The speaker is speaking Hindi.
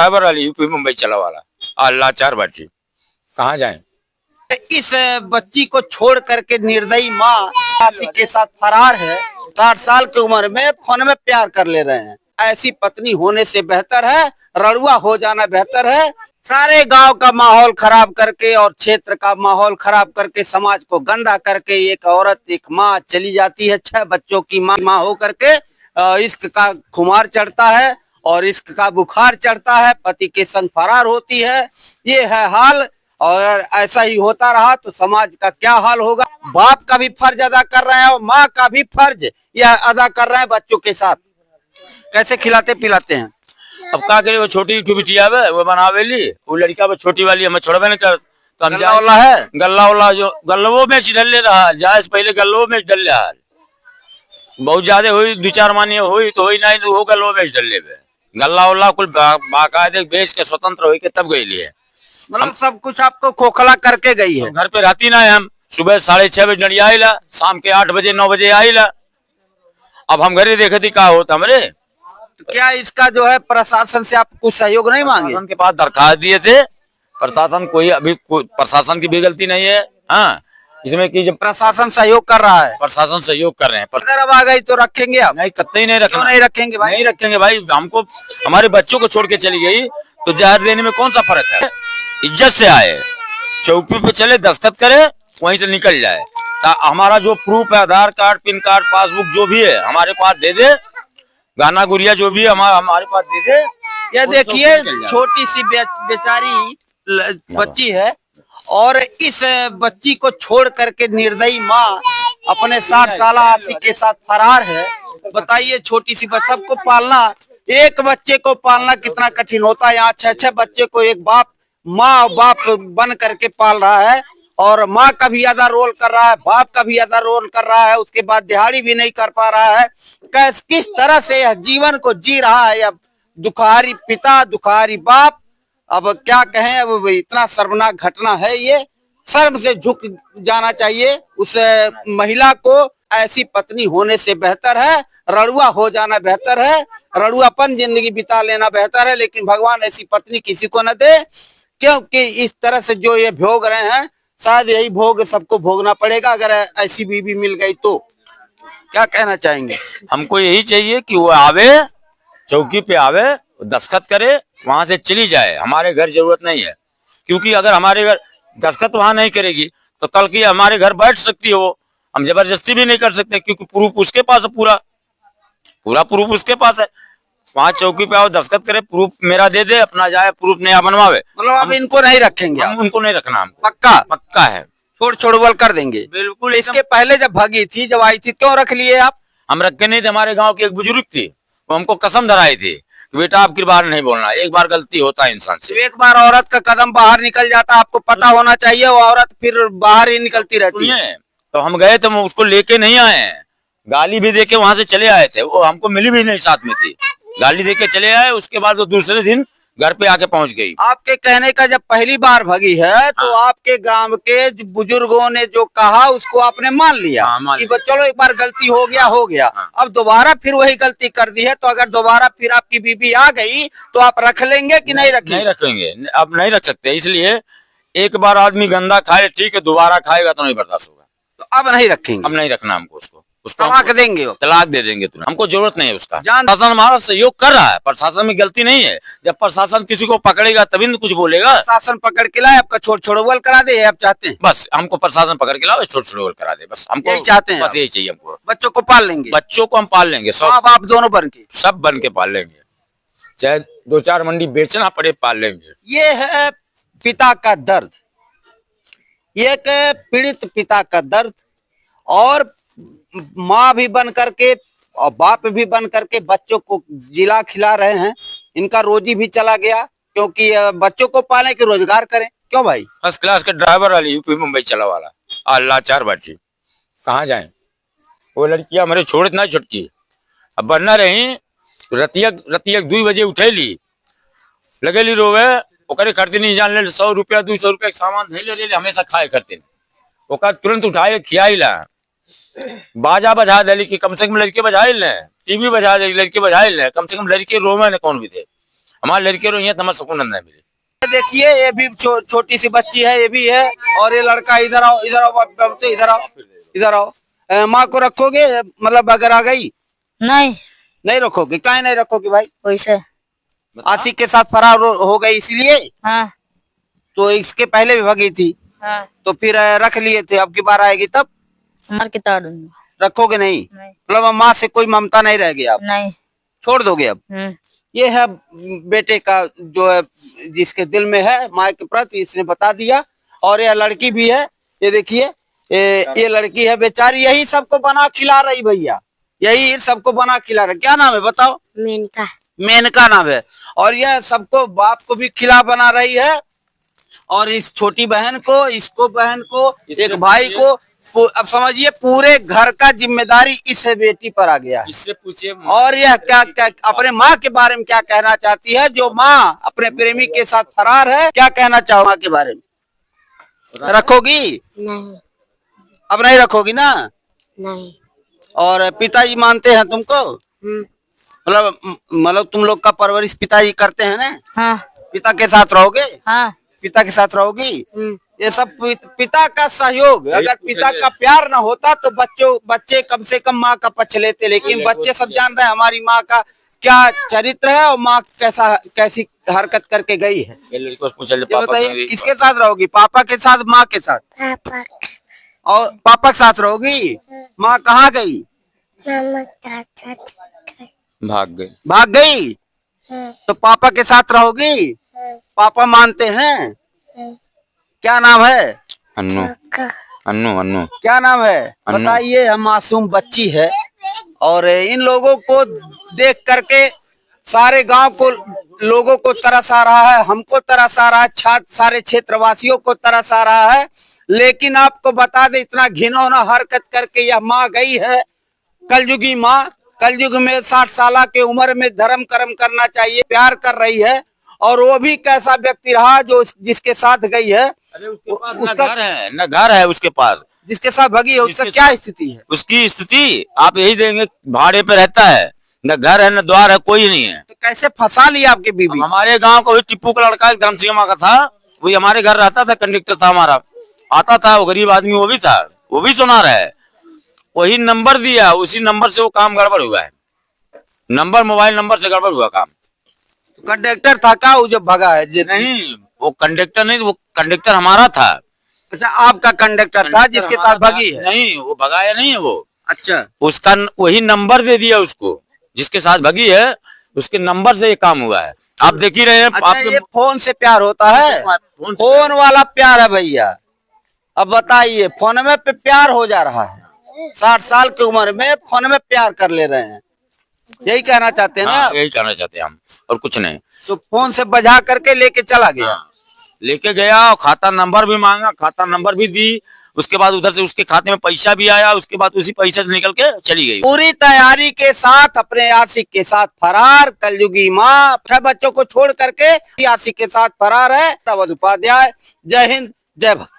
ड्राइवर वाली यूपी मुंबई चला वाला अल्लाह चार बाटी कहाँ जाए। इस बच्ची को छोड़ करके निर्दयी माँ किसी के साथ फरार है। 60 साल की उम्र में फोन में प्यार कर ले रहे हैं। ऐसी पत्नी होने से बेहतर है रड़ुआ हो जाना बेहतर है। सारे गांव का माहौल खराब करके और क्षेत्र का माहौल खराब करके समाज को गंदा करके एक औरत एक माँ चली जाती है। 6 बच्चों की माँ हो करके इश्क का खुमार चढ़ता है और इश्क का बुखार चढ़ता है, पति के संग फरार होती है। ये है हाल और ऐसा ही होता रहा तो समाज का क्या हाल होगा। बाप का भी फर्ज अदा कर रहे हैं और माँ का भी फर्ज यह अदा कर रहे हैं। बच्चों के साथ कैसे खिलाते पिलाते हैं। अब क्या करे, वो छोटी बिटिया है वो बनावेली, वो लड़का वो छोटी वाली हमें छोड़बे नहीं कर तो हम गल्ला वाला है, गल्ला वाला जो गल्लवो में डल ले रहा जाए पहले गल्लवो में डल रहा है। बहुत ज्यादा हुई 2-4 मानी हुई तो हुई नहीं तो वो गल्लवो में डल ले गल्ला वाला कुल बाकायदे बेच के स्वतंत्र हो के तब गई लिए। मतलब सब कुछ आपको खोखला करके गई है। घर पे रहती ना है, हम सुबह 6:30 बजे डंडिया आईला, शाम के 8 बजे 9 बजे आईला। अब हम घरे देखे थी क्या होता हमारे। तो क्या इसका जो है प्रशासन से आप कुछ सहयोग नहीं मांगे। प्रशासन के पास दरखास्त दिए थे, प्रशासन कोई अभी प्रशासन की भी गलती नहीं है। हाँ, इसमें कि जब प्रशासन सहयोग कर रहा है, प्रशासन सहयोग कर रहे हैं अगर अब आ गई तो रखेंगे आप। नहीं, कतई नहीं रखना, नहीं रखेंगे भाई, नहीं रखेंगे भाई। हमको हमारे बच्चों को छोड़ के चली गई तो जहर देने में कौन सा फर्क है। इज्जत से आए, चौकी पे चले, दस्तखत करे, वहीं से निकल जाए। हमारा जो प्रूफ है, आधार कार्ड, पिन कार्ड, पासबुक जो भी है हमारे पास दे दे, गाना गुड़िया जो भी है हमारे पास दे दे। ये देखिए छोटी सी बेचारी बच्ची है और इस बच्ची को छोड़ करके निर्दयी माँ अपने 60 साल आसी के साथ फरार है। बताइए छोटी सी बच्ची, सबको पालना, एक बच्चे को पालना कितना कठिन होता है। यहाँ 6-6 बच्चे को एक बाप माँ बाप बन करके पाल रहा है और माँ का भी ज्यादा रोल कर रहा है, बाप का भी ज्यादा रोल कर रहा है, उसके बाद दिहाड़ी भी नहीं कर पा रहा है। किस तरह से यह जीवन को जी रहा है। अब दुखारी पिता दुखारी बाप, अब क्या कहें। अब इतना शर्मनाक घटना है, ये शर्म से झुक जाना चाहिए उस महिला को। ऐसी पत्नी होने से बेहतर है रड़ुआ हो जाना बेहतर है, रड़ुआपन जिंदगी बिता लेना बेहतर है। लेकिन भगवान ऐसी पत्नी किसी को न दे, क्योंकि इस तरह से जो ये भोग रहे हैं शायद यही भोग सबको भोगना पड़ेगा अगर ऐसी बीवी मिल गई तो। क्या कहना चाहेंगे। हमको यही चाहिए कि वो आवे, चौकी पे आवे, दस्तखत करे, वहां से चली जाए। हमारे घर जरूरत नहीं है, क्योंकि अगर हमारे घर दस्तखत वहां नहीं करेगी तो कल की हमारे घर बैठ सकती है वो। हम जबरदस्ती भी नहीं कर सकते क्योंकि प्रूफ उसके पास है, पूरा प्रूफ उसके पास है। वहाँ चौकी पे आओ, दस्तखत करे, प्रूफ मेरा दे दे, अपना जाए, प्रूफ नया बनवावे। मतलब हम इनको नहीं रखेंगे, हम उनको नहीं रखना, हम पक्का है, छोड़ कर देंगे बिल्कुल। इसके पहले जब भागी थी, जब आई थी, क्यों रख लिए आप। हम रखे नहीं थे। हमारे गांव की एक बुजुर्ग थी, वो हमको कसम धराई थी, बेटा आपकी बार नहीं बोलना, एक बार गलती होता है इंसान से। एक बार औरत का कदम बाहर निकल जाता, आपको पता होना चाहिए, वो औरत फिर बाहर ही निकलती रहती है। तो हम गए थे, उसको लेके नहीं आए, गाली भी देके वहां से चले आए थे। वो हमको मिली भी नहीं, साथ में थी, गाली देके चले आए। उसके बाद वो दूसरे दिन घर पे आके पहुंच गई। आपके कहने का जब पहली बार भगी है तो आपके गांव के बुजुर्गों ने जो कहा उसको आपने मान लिया कि चलो एक बार गलती हो गया। अब दोबारा फिर वही गलती कर दी है, तो अगर दोबारा फिर आपकी बीबी आ गई तो आप रख लेंगे कि नहीं रखेंगे। नहीं रखेंगे, अब नहीं रख सकते। इसलिए एक बार आदमी गंदा खाए ठीक है, दोबारा खाएगा तो नहीं बर्दाश्त होगा। तो अब नहीं रखेंगे, अब नहीं रखना हमको उसको तलाक देंगे, तलाक दे देंगे। तुम, हमको जरूरत नहीं है उसका। प्रशासन हमारा सहयोग कर रहा है, प्रशासन में गलती नहीं है। जब प्रशासन किसी को पकड़ेगा तभी तो कुछ बोलेगा। प्रशासन पकड़ के लाए, आपका छोड़ करा दे, आप चाहते हैं। बस हमको प्रशासन पकड़ के लाओ, छोड़ करा दे, बस हमको यही चाहते हैं। बस यही चाहिए हमको। बच्चों को पाल लेंगे, बच्चों को हम पाल लेंगे, सब आप दोनों बन के, सब बन के पाल लेंगे, चाहे 2-4 मंडी बेचना पड़े, पाल लेंगे। ये है पिता का दर्द, एक पीड़ित पिता का दर्द। और माँ भी बन करके और बाप भी बन करके बच्चों को जिला खिला रहे हैं। इनका रोजी भी चला गया, क्योंकि बच्चों को पाले के रोजगार करें। क्यों भाई, फर्स्ट क्लास के ड्राइवर वाली यूपी मुंबई चला वाला अल्लाह चार बाटी कहाँ जाए। वो लड़कियां हमारे छोड़ ना छुटकी, अब बनना रही रतिया 2 बजे उठेली, लगेली रोवे, ओकरे करते नहीं जान ले 100 रुपया 200 रुपया सामान नहीं ले हमेशा खाए करते, ओकर तुरंत उठाए खियाइला, बाजा बजा दिली कि कम से कम लड़के बजाइल ने, टीवी बजा दिली लड़के बजाइल ने, कम से कम लड़के रोवे ने कौन भी थे। हमारी लड़की रोई है तो हमें सुकून नहीं मिले। देखिए ये भी छोटी सी बच्ची है, ये भी है, और ये लड़का इधर आओ, इधर आओ, इधर आओ, इधर आओ। माँ को रखोगे, मतलब अगर आ गई? नहीं नहीं रखोगे? काहे नहीं रखोगे भाई? वैसे आशिक के साथ फरार हो गई इसलिए? हाँ तो इसके पहले भी भगी थी, हाँ तो फिर रख लिए थे, अब की बार आएगी तब मार के ताड़ दूंगा। रखोगे नहीं? नहीं मतलब अब माँ से कोई ममता नहीं रह गया, अब नहीं। छोड़ दोगे अब? ये है बेटे का जो है, जिसके दिल में है माँ के प्रति, इसने बता दिया। और यह लड़की भी है, ये देखिए, ये लड़की है बेचारी, यही सबको बना खिला रही भैया, यही सबको बना खिला रही। क्या नाम है बताओ? मेनका। मेनका नाम है। और यह सबको, बाप को भी खिला बना रही है, और इस छोटी बहन को, इसको बहन को, एक भाई को, अब समझिए पूरे घर का जिम्मेदारी इस बेटी पर आ गया है। इससे पूछिए। और यह क्या अपने माँ के बारे में क्या कहना चाहती है, जो माँ अपने प्रेमी के साथ फरार है? क्या कहना चाहो माँ के बारे में? रखोगी? नहीं। अब नहीं रखोगी ना? नहीं। और पिताजी मानते हैं तुमको? मतलब तुम लोग का परवरिश पिताजी करते हैं ना? हाँ पिता के साथ रहोगे? हाँ। पिता के साथ रहोगी? ये सब पिता का सहयोग। अगर पिता का प्यार न होता तो बच्चे कम से कम माँ का पक्ष लेते, लेकिन बच्चे सब जान रहे हैं हमारी माँ का क्या चरित्र है, और माँ कैसी हरकत करके गई है। ये बताइए, किसके साथ रहोगी? पापा के साथ, माँ के साथ? पापा। और पापा के साथ रहोगी? माँ कहाँ गई? भाग गई। तो पापा के साथ रहोगी? पापा मानते हैं? क्या नाम है? अन्नू। अन्नू। अन्नू क्या नाम है बताइए? हम मासूम बच्ची है, और इन लोगों को देख करके सारे गांव को, लोगों को तरस आ रहा है, हमको तरस आ रहा है, सारे क्षेत्रवासियों को तरस आ रहा है। लेकिन आपको बता दे, इतना घिनौना हरकत करके यह माँ गई है, कलयुगी माँ। कलयुग में 60 साल के उम्र में धर्म कर्म करना चाहिए, प्यार कर रही है। और वो भी कैसा व्यक्ति रहा जो जिसके साथ गई है? अरे उसका घर है, न घर है उसके पास, जिसके साथ भगी है, उसका क्या स्थिति है? उसकी स्थिति आप यही देंगे, भाड़े पे रहता है, न घर है न द्वार है, कोई नहीं है। तो कैसे फंसा लिया आपके बीबी? हमारे गांव का वही टिप्पू का लड़का एक धर्मसिंह माँ का था, वही हमारे घर रहता था, कंडक्टर था हमारा, आता था, वो गरीब आदमी वो भी था, वो भी सुना रहा है, वही नंबर दिया, उसी नंबर से वो काम गड़बड़ हुआ है, मोबाइल नंबर से गड़बड़ हुआ काम। कंडक्टर था का वो जो भगा है? नहीं, वो कंडक्टर नहीं, वो कंडक्टर हमारा था। अच्छा, आपका कंडक्टर था जिसके साथ भगी है? नहीं, वो भगाया नहीं है वो। अच्छा, उसका वही नंबर दे दिया उसको, जिसके साथ भगी है, उसके नंबर से ये काम हुआ है। आप देख ही रहे हैं। अच्छा, आपके ये फोन से प्यार होता है? फोन वाला प्यार है भैया। अब बताइए, फोन में पे प्यार हो जा रहा है, 60 साल की उम्र में फोन में प्यार कर ले रहे हैं, यही कहना चाहते हैं ना? यही कहना चाहते हैं हम, और कुछ नहीं। तो फोन से बजा करके लेके चला गया? लेके गया, खाता नंबर भी मांगा, खाता नंबर भी दी, उसके बाद उधर से उसके खाते में पैसा भी आया, उसके बाद उसी पैसे से निकल के चली गई। पूरी तैयारी के साथ अपने आशिक के साथ फरार कलयुगी माँ, 6 बच्चों को छोड़ करके आशिक के साथ फरार है। उपाध्याय, जय हिंद, जय भारत।